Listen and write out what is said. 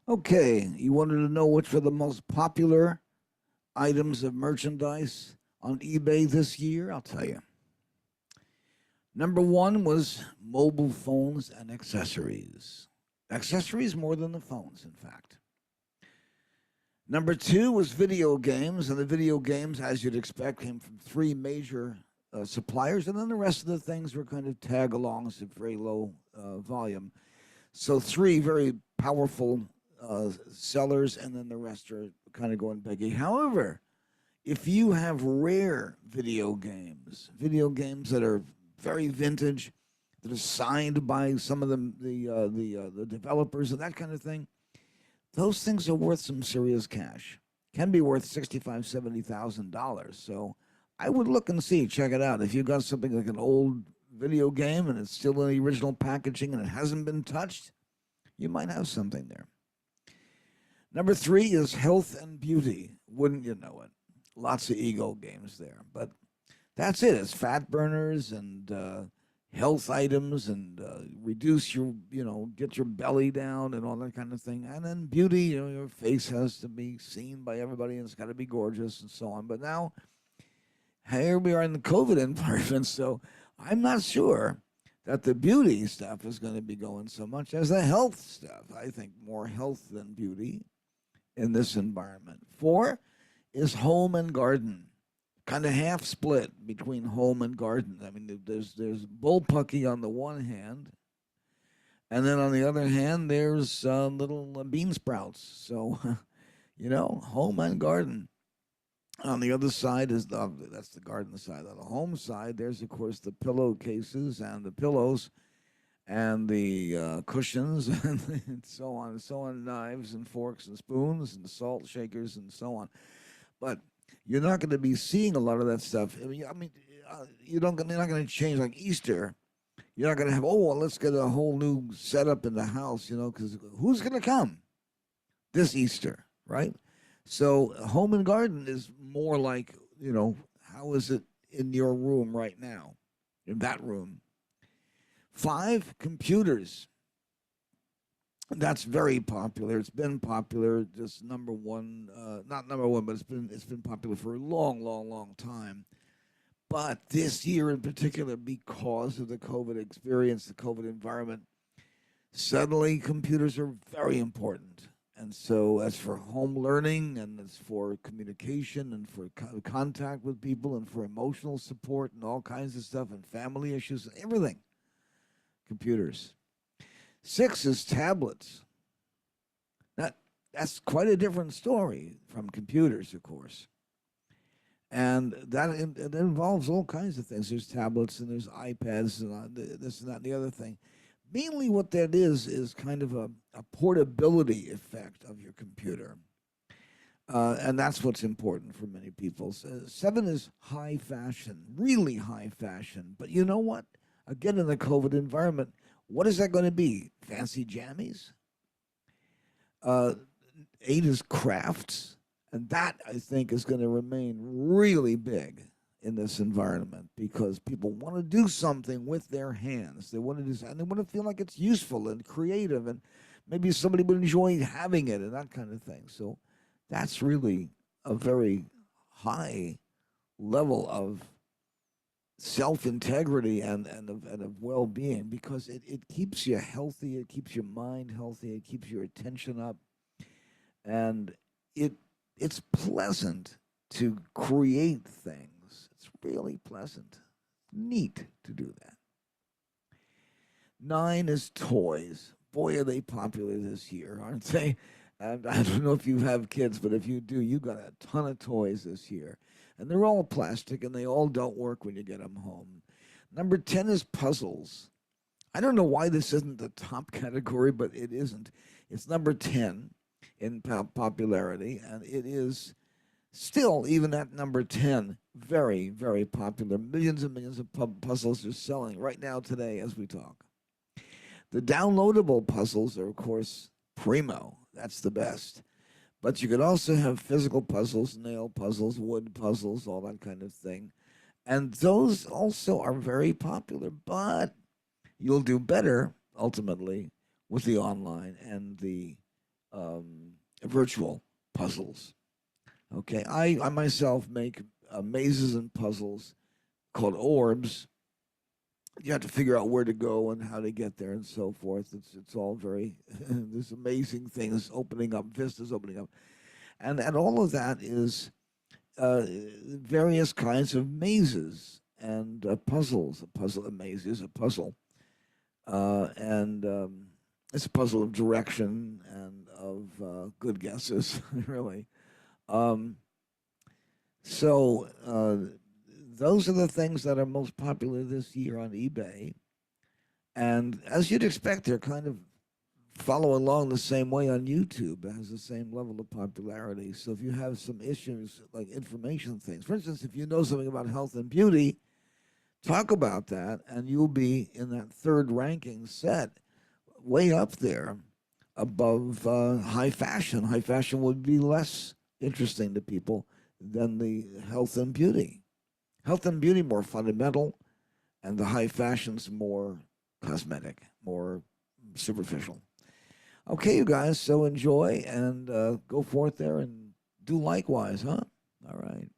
Okay, you wanted to know which were the most popular items of merchandise on eBay this year? I'll tell you. Number one was mobile phones and accessories. Accessories more than the phones, in fact. Number two was video games, and the video games, as you'd expect, came from three major suppliers, and then the rest of the things were kind of tag alongs at very low volume. So three very powerful sellers, and then the rest are kind of going beggy. However, if you have rare video games that are very vintage, that are signed by some of the developers and that kind of thing, those things are worth some serious cash. Can be worth $65,000, $70,000. So I would look and see, check it out. If you've got something like an old video game and it's still in the original packaging and it hasn't been touched, you might have something there. Number three is health and beauty. Wouldn't you know it? Lots of ego games there. But that's it. It's fat burners and health items and reduce your, get your belly down and all that kind of thing. And then beauty, your face has to be seen by everybody and it's got to be gorgeous and so on. But now, here we are in the COVID environment. So I'm not sure that the beauty stuff is going to be going so much as the health stuff. I think more health than beauty in this environment. Four is home and garden, kind of half split between home and garden. I mean, there's bullpucky on the one hand, and then on the other hand, there's little bean sprouts. So, home and garden. On the other side is that's the garden side. On the home side, there's of course the pillowcases and the pillows and the cushions and so on, knives and forks and spoons and salt shakers and so on. But you're not going to be seeing a lot of that stuff. You're not going to change like Easter. You're not going to have, oh, well, let's get a whole new setup in the house, because who's going to come this Easter, right? So home and garden is more like, how is it in your room right now, in that room? Five, computers. That's very popular. It's been popular, just number one, not number one, but it's been popular for a long, long, long time. But this year in particular, because of the COVID experience, the COVID environment, suddenly computers are very important. And so, as for home learning, and as for communication, and for contact with people, and for emotional support, and all kinds of stuff, and family issues, and everything, computers. Six is tablets. That that's quite a different story from computers, of course, and it involves all kinds of things. There's tablets and there's iPads and this and that and the other thing. Mainly, what that is kind of a portability effect of your computer, and that's what's important for many people. So, seven is high fashion, really high fashion. But you know what? Again, in the COVID environment, what is that going to be? Fancy jammies? Uh, eight is crafts. And that, I think, is going to remain really big in this environment because people want to do something with their hands. They want to do, and they want to feel like it's useful and creative, and maybe somebody would enjoy having it and that kind of thing. So that's really a very high level of self integrity and of well being because it keeps you healthy, it keeps your mind healthy, it keeps your attention up, and it it's pleasant to create things. It's really pleasant, neat to do that. Nine is toys. Boy, are they popular this year, aren't they? And I don't know if you have kids, but if you do, you got a ton of toys this year. And they're all plastic and they all don't work when you get them home. Number 10 is puzzles. I don't know why this isn't the top category, but it isn't. It's number 10 in popularity, and it is still, even at number 10, very, very popular. Millions and millions of puzzles are selling right now, today, as we talk. The downloadable puzzles are, of course, primo. That's the best. But you could also have physical puzzles, nail puzzles, wood puzzles, all that kind of thing. And those also are very popular, but you'll do better ultimately with the online and the virtual puzzles. Okay, I myself make mazes and puzzles called orbs. You have to figure out where to go and how to get there and so forth. It's all very there's amazing things opening up, vistas opening up, and all of that is various kinds of mazes and puzzles. A maze is a puzzle, and it's a puzzle of direction and of good guesses, really. Um, so those are the things that are most popular this year on eBay. And as you'd expect, they're kind of follow along the same way on YouTube. It has the same level of popularity. So if you have some issues like information things, for instance, if you know something about health and beauty, talk about that, and you'll be in that third ranking set, way up there above high fashion. High fashion would be less interesting to people than the health and beauty. Health and beauty more fundamental, and the high fashion's more cosmetic, more superficial. Okay, you guys, so enjoy and go forth there and do likewise, huh? All right.